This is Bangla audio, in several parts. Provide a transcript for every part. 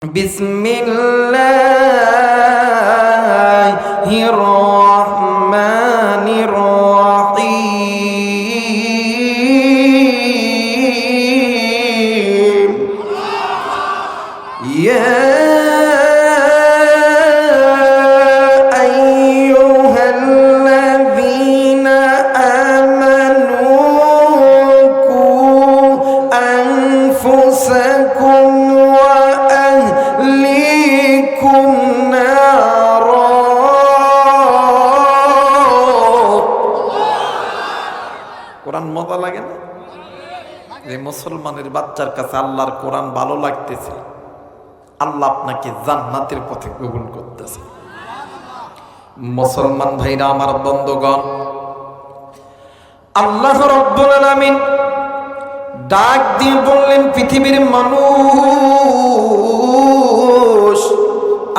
বিসমিল্লাহির রহমানির রহিম। ইয়া আইয়ুহাল্লাযীনা আমানু কু আনফুসাকুম ওয়া আহলিকুম নারা। কোরআন মজা লাগে না? যে মুসলমানের বাচ্চার কাছে আল্লাহর কোরআন ভালো লাগতেছে, আল্লাহ আপনাকে জান্নাতের পথে কবুল করতেছে। মুসলমান ভাইরা আমার, বন্ধুগণ, আল্লাহ রাব্বুল আলামিন ডাক দিয়ে বললেন, পৃথিবীর মানুষ,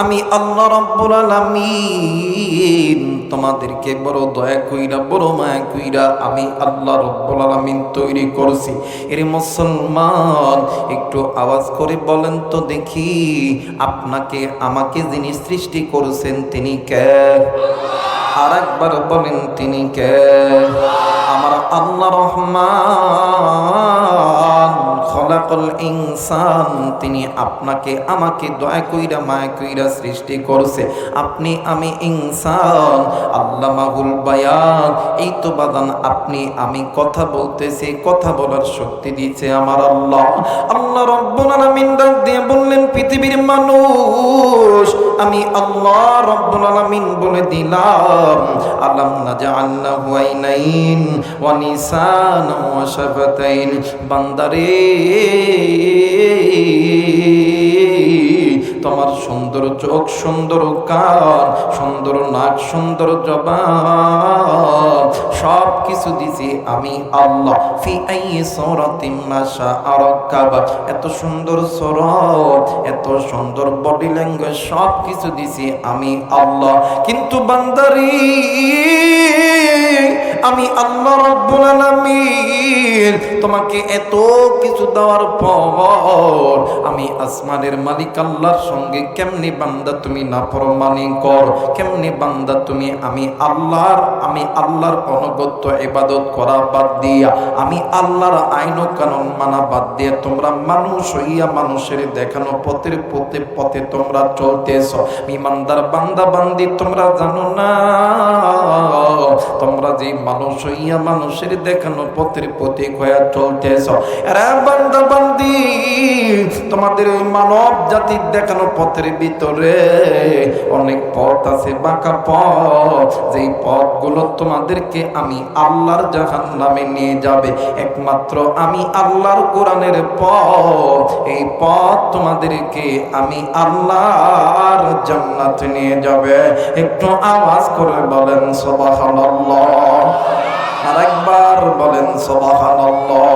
আমি আল্লাহ রাব্বুল আলামিন তোমাদেরকে বড় দয়া কইরা, বড় মায়া কইরা আমি আল্লাহ রাব্বুল আলামিন তৈরি করছি। এর মুসলমান, একটু আওয়াজ করে বলেন তো দেখি, আপনাকে আমাকে যিনি সৃষ্টি করেছেন তিনি কে? আর একবার বলেন, তিনি কে? আমার আল্লাহ রহমান খলাকুল ইনসান, তিনি আপনাকে আমাকে দয়া কইরা মায়া কইরা সৃষ্টি করছে। আপনি আমি ইনসান, আল্লামাহুল বায়ান। এই তো বাদান, আপনি আমি কথা বলতেছি, কথা বলার শক্তি দিয়েছে আমার আল্লাহ। আল্লাহ রাব্বুল আলামিন ডাক দিয়ে বললেন, পৃথিবীর মানুষ, আমি আল্লাহ রাব্বুল আলামিন বলে দিলাম, আলাম নাজআল লাহু আইনাইন ওয়া লিসানান ওয়া শাফাতাইন। বান্দারে, তোমার সুন্দর চোখ, সুন্দর কান, সুন্দর নাক, সুন্দর জবান, সব কিছু দিছি আমি আল্লাহ। ফি আইয়ি সূরাতিন মা শাআ রাক্কাবা, এত সুন্দর সূরত, এত সুন্দর বডি ল্যাঙ্গুয়েজ, সব কিছু দিছি আমি আল্লাহ। কিন্তু বান্দারে, আমি আল্লাহ রাব্বুল আলামিন তোমাকে এত কিছু দেওয়ার পর আমি আসমানের মালিক আল্লাহর সঙ্গে কেমনে বান্দা তুমি নাফরমানি কর? কেমনে বান্দা তুমি আমি আল্লাহর অনুগত্য ইবাদত করা বাদ দিয়া, আমি আল্লাহর আইন ও কানুন মানা বাদ দিয়ে তোমরা মানুষ হইয়া মানুষের দেখানো পথে তোমরা চলতেছ। ইমানদার বান্দা বান্দি, তোমরা জানো না, তোমরা যে মানুষ হইয়া মানুষের দেখানো পথের প্রতীক হইয়া চলতেছ। এরা বান্দা বান্দি, তোমাদের ওই মানব জাতির দেখানো পথের ভিতরে অনেক পথ আছে, বাঁকা পথ, যেই পথগুলো তোমাদেরকে আমি আল্লাহর জাহান্নামে নিয়ে যাবে। একমাত্র আমি আল্লাহর কোরআনের পথ, এই পথ তোমাদেরকে আমি আল্লাহর জান্নাতে নিয়ে যাবে। একটু আওয়াজ করে বলেন সুবহানাল্লাহ। আর একবার বলেন সুবহানাল্লাহ।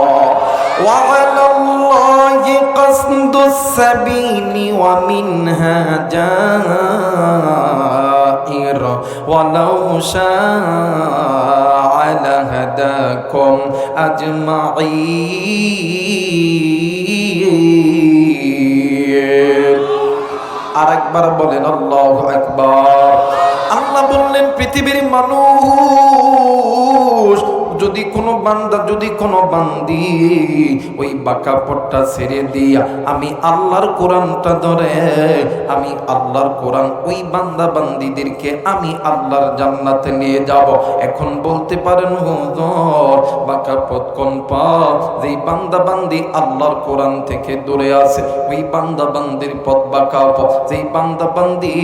ওয়া আলাল্লাহি কাসদুস সাবিলি ওয়া মিনহা জাইর ওয়ালাউ শাআ লাহাদাকুম আজমাইন। আর একবার বলেন আল্লাহু আকবার। আল্লাহ বললেন, পৃথিবীর মানুষ, যদি কোনো বান্দা, যদি কোনো বান্দি ওই বাঁকা পথটা ছেড়ে দিয়া আমি আল্লাহর কোরআনটা ধরে, আমি আল্লাহর কোরআন ওই বান্দা বান্দিদেরকে আমি আল্লাহর জান্নাতে নিয়ে যাব। এখন বলতে পারেন, হুজুর, বাঁকা পথ কোন পথ? যেই বান্দা বান্দি আল্লাহর কোরআন থেকে দূরে আছে, ওই বান্দা বান্দির পথ বাঁকা পথ। যেই বান্দা বান্দি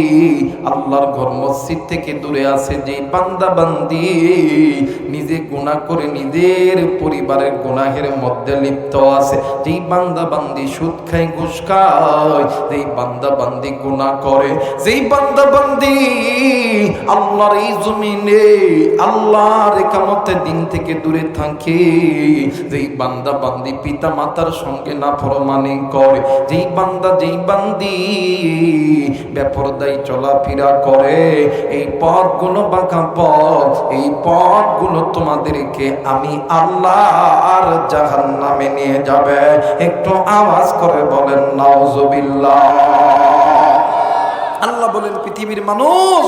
আল্লাহর ঘর মসজিদ থেকে দূরে আছে, যেই বান্দা বান্দি নিজে গুনাহ করে নিজের পরিবারের গুনাহের মধ্যে লিপ্ত আছে, যেই বান্দা বান্দি সুদ খায়, ঘুষ খায়, যেই বান্দা বান্দি গুনাহ করে, যেই বান্দা বান্দি আল্লাহর এই জমিনে আল্লাহর ইকামতের দিন থেকে দূরে থাকে, যেই বান্দা বান্দি পিতা মাতার সঙ্গে নাফরমানি করে, যেই বান্দি বেপরদাই চলাফেরা করে, এই পথগুলো বাঁকা পথ, এই পথগুলো তোমাদেরকে আমি আল্লাহর জাহান্নামে নিয়ে যাবে। একটু আওয়াজ করে বলেন নাউজুবিল্লাহ। আল্লাহ বলেন পৃথিবীর মানুষ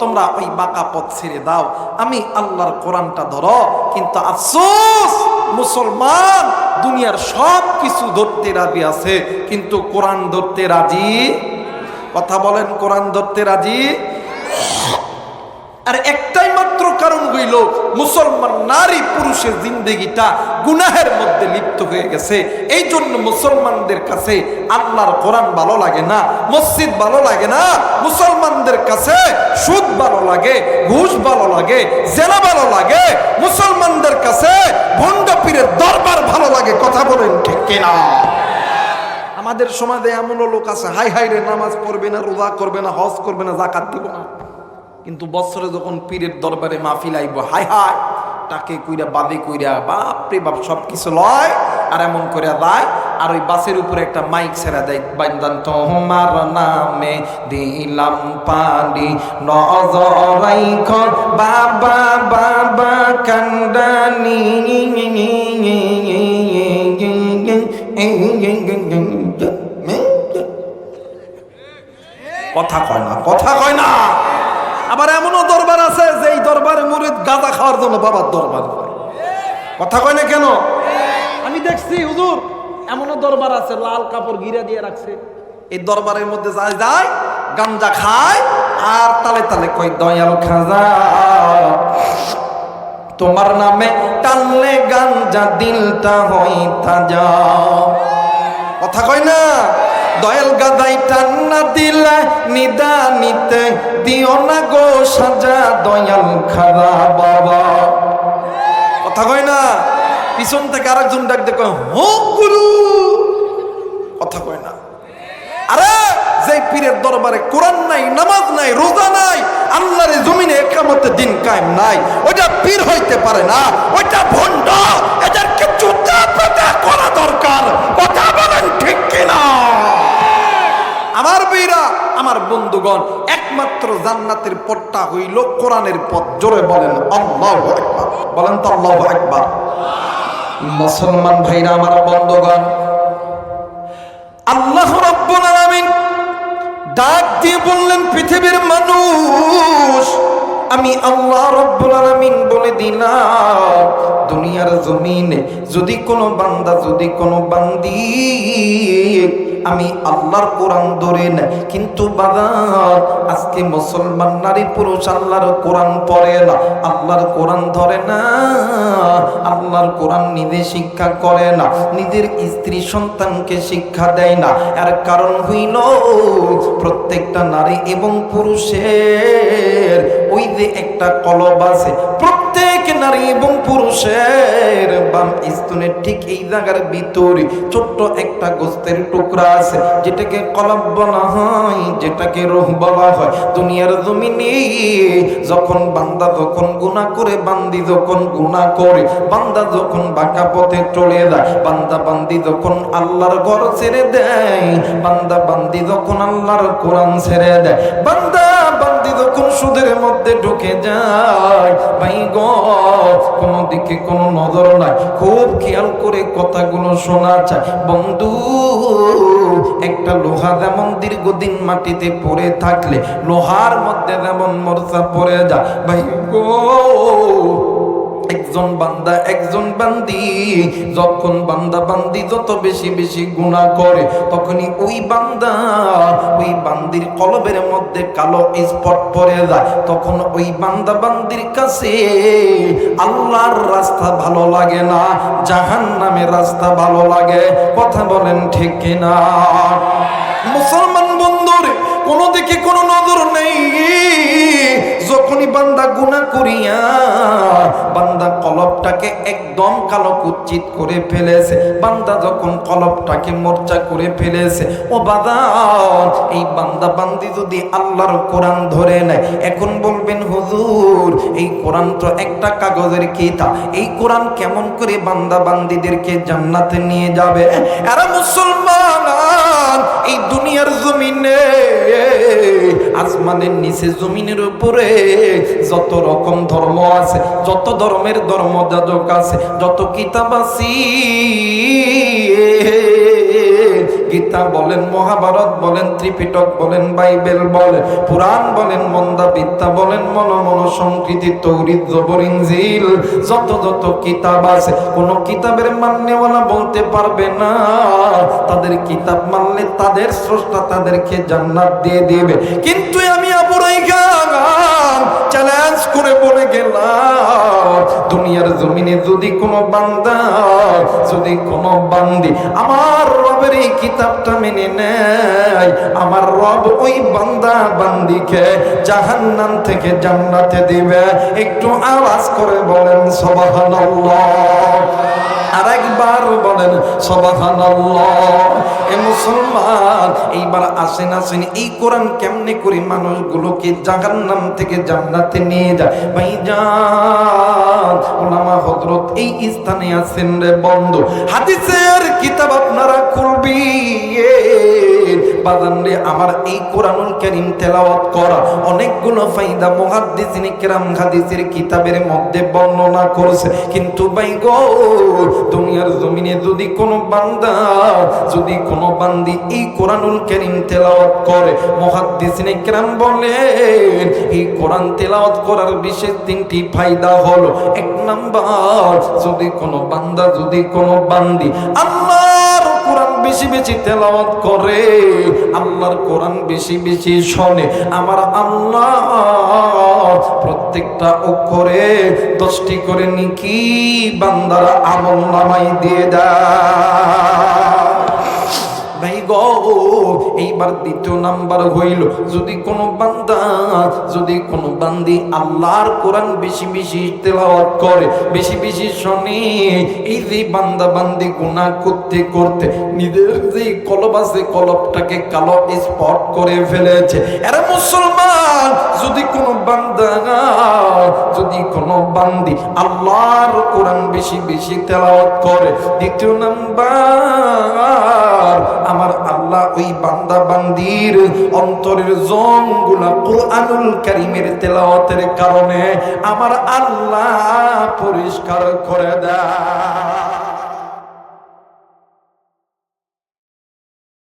তোমরা ওই বাঁকা পথ ছেড়ে দাও, আমি আল্লাহর কোরআনটা ধরো। কিন্তু আফসোস, মুসলমান দুনিয়ার সব কিছু ধরতে রাজি আছে কিন্তু কোরআন ধরতে রাজি। কথা বলেন, কোরআন ধরতে রাজি? আর একটাই মাত্র কারণ হইল মুসলমান নারী পুরুষের জিন্দেগিটা গুনাহের মধ্যে লিপ্ত হয়ে গেছে। এই জন্য মুসলমানদের কাছে আল্লাহর কোরআন ভালো লাগে না, মসজিদ ভালো লাগে না। মুসলমানদের কাছে সুদ ভালো লাগে, ঘুষ ভালো লাগে, জেনা ভালো লাগে। মুসলমানদের কাছে ভণ্ড পীরের দরবার ভালো লাগে। কথা বলেন ঠিক কিনা? আমাদের সমাজে এমনও লোক আছে, হাই হাই রে, নামাজ পড়বে না, রোজা করবে না, হজ করবে না, যাকাত দিব না, কিন্তু বছরে যখন পীরের দরবারে মাহফিল আইব, হাই হাই টাকে কইরা বাদে কইরা বাপরে বাপ সব কিছু লয় আর এমন করে যায়। আর ওই বাসের উপরে একটা মাইক ছেড়া দেয়, বান্দান তোমার নামে দিলাম পানি নজরাইখ বাবা বাবা কান্দানি। কথা কয় না, কথা কয় না। আবার এমনও দরবার আছে যে এই দরবারে মুরিদ গাঁজা খাওয়ার জন্য বাবার দরবার। কথা কয় না কেন? আমি দেখছি হুজুর, এমনও দরবার আছে লাল কাপড় ঘিরা দিয়ে রাখছে, এই দরবারের মধ্যে যায় যায় গাঞ্জা খায় আর তালে তালে কয় দয়াল খাজা তোমার নামে টানলে গাঞ্জা দিলটা হয় তাজা। কথা কয় না? দয়াল গাদাই টান্না দিলা নিদানিতে দিও না গো সাজা দয়াল খাজা বাবা। কথা কয় না? পিছন থেকে আরেকজন ডাক দেখো হো গুরু। কথা কয় না? আরে যে পীরের দরবারে কোরআন নাই, নামাজ নাই, রোজা নাই, আল্লাহর জমিনে কিয়ামতের দিন কায়েম নাই, ওইটা পীর হইতে পারে না, ওইটা ভণ্ড। এদেরকে জুতা পেটা করা দরকার। কথা বলেন ঠিক কিনা? আমার বীরা, আমার বন্ধুগণ, একমাত্র জান্নাতের পথটা হইল কোরআনের পথ। জোরে বলেন আল্লাহু আকবার। বলেন তো আল্লাহু আকবার। মুসলমান ভাইরা, আমার বন্ধুগণ, আল্লাহ রাব্বুল আলামিন ডাক দিয়ে বললেন পৃথিবীর মানুষ, আমি আল্লাহ রাব্বুল আলামিন বলে দিলাম দুনিয়ার জমিনে যদি কোনো বান্দা, যদি কোনো বান্দি আমি আল্লাহর কোরআন ধরে না, কিন্তু বাদার আজকে মুসলমান নারী পুরুষ আল্লাহর কোরআন পড়ে না, আল্লাহর কোরআন ধরে না, আল্লাহর কোরআন নিজে শিক্ষা করে না, নিজের স্ত্রী সন্তানকে শিক্ষা দেয় না। এর কারণ হইল প্রত্যেকটা নারী এবং পুরুষের ওই যে একটা কলব আছে, প্রত্যেক নারী এবং পুরুষের বাম স্তনের ঠিক এই জায়গার ভিতরে ছোট্ট একটা গোস্তের টুকরা আছে, যেটাকে কলব বলা হয়, যেটাকে রূহ বলা হয়। দুনিয়ার জমিনে যখন বান্দা যখন গুনাহ করে, বান্দি যখন গুনাহ করে, বান্দা যখন বাঁকা পথে চলে যায়, বান্দা বান্দি যখন আল্লাহর ঘর ছেড়ে দেয়, বান্দা বান্দি যখন আল্লাহর কোরআন ছেড়ে দেয়, বান্দা বান্দি যখন সুদের মধ্যে ঢুকে যায়, ভাই গো কোনো দিকে কোনো নজর নাই, খুব খেয়াল করে কথাগুলো শোনা চায়। বন্ধু, একটা লোহা যেমন দীর্ঘদিন মাটিতে পড়ে থাকলে লোহার মধ্যে যেমন মরচা পড়ে যায়, ভাই গো একজন বান্দা একজন বান্দি যখন বান্দা বান্দি যত বেশি বেশি গুনাহ করে, তখনই ওই বান্দা ওই বান্দির কলবের মধ্যে কালো স্পট পড়ে যায়। তখন ওই বান্দা বান্দির কাছে আল্লাহর রাস্তা ভালো লাগে না, জাহান্নামের রাস্তা ভালো লাগে। কথা বলেন ঠিক কিনা? মুসলমান বন্ধুরে, কোনো দিকে কোনো নজর নেই। যখনই বান্দা গুনাহ করিয়া বান্দা কলবটাকে একদম কালো কুচ্ছিত করে ফেলেছে, বান্দা যখন কলবটাকে মোর্চা করে ফেলেছে, ও বান্দা এই বান্দা বান্দি যদি আল্লাহর কোরআন ধরে নেয়, এখন বলবেন হুজুর এই কোরআন তো একটা কাগজের কিতাব, এই কোরআন কেমন করে বান্দা বান্দিদেরকে জান্নাতে নিয়ে যাবে? এরা মুসলমান এই দুনিয়ার জমিনে আসমানের নিচে জমিনের উপরে যত রকম ধর্ম আছে, যত ধর্মের ধর্মযাজক আছে, যত কিতাব আছে, গীতা বলেন, মহাভারত বলেন, ত্রিপিটক বলেন, বাইবেল বলেন, পুরাণ বলেন, মন্দা বিদ্যা বলেন, মন সংকৃতি, তৌরিত, জবর, ইনজিল, যত যত কিতাব আছে, কোন কিতাবের মান্যওয়ালা বলতে পারবে না তাদের কিতাব মানলে তাদের স্রষ্টা তাদেরকে জান্নাত দিয়ে দিবে। কিন্তু আমি আবু রায়হান চ্যালেঞ্জ করে বলে গেলাম, দুনিয়ার জমিনে যদি কোনো বান্দা, যদি কোনো বান্দি আমার রবের এই কিতাবটা মেনে নেয়, আমার রব ওই বান্দা বান্দিকে জাহান্নাম থেকে জান্নাতে দিবে। একটু আওয়াজ করে বলেন সুবহানাল্লাহ, আরেকবার বলেন সুবহানাল্লাহ। এ মুসলমান, এইবার আসেন এই কোরআন কেমনে করে মানুষগুলোকে জাহান্নাম থেকে জান্নাতে নিয়ে যায়। ভাইজান ওলামা হযরত এই স্থানে আছেন রে বন্ধু, হাদিসের কিতাব আপনারা খুলবি বাজান রে, আমার এই কোরআনুল কারীম তেলাওয়াত করা অনেকগুলো ফায়দা মুহাদ্দিসিনে কেরাম হাদিসের কিতাবের মধ্যে বর্ণনা করেছে। কিন্তু ভাই গো, দুনিয়ার জমিনে যদি কোনো বান্দা, যদি কোনো বান্দি এই কোরআনুল কারীম তেলাওয়াত করে, মুহাদ্দিসিনে কেরাম বলেন এই কোরআন তেলাওয়াত করার বিশেষ তিনটি ফায়দা হলো। এক নাম্বার, যদি কোনো বান্দা, যদি কোনো বান্দি আল্লাহর কোরআন বেশি বেশি তেলাওয়াত করে, আল্লাহর কোরআন বেশি বেশি শোনে, আমার আল্লাহ প্রত্যেকটা অক্ষরে 10টি করে নেকি বান্দার আমলনামায় দিয়ে দেয়। ভাই গো, এইবার দ্বিতীয় নাম্বার হইল, যদি কোনো বান্দা, যদি কোনো বান্দি আল্লাহর কোরআন বেশি বেশি তেলাওয়াত করে, বেশি বেশি শোনে, এই যে বান্দা বান্দি গুনাহ করতে করতে নিজের যে কলব আছে কলবটাকে কালো স্পট করে ফেলেছে। এরা মুসলমান, যদি কোনো বান্দা, যদি কোনো বান্দি আল্লাহর কোরআন বেশি বেশি তেলাওয়াত করে, দ্বিতীয় নাম্বার, আমার আল্লাহ ওই বান্দা বান্দির অন্তরের জংগুলা কোরআনুল কারীমের তেলাওয়াতের কারণে আমার আল্লাহ পরিষ্কার করে দেয়।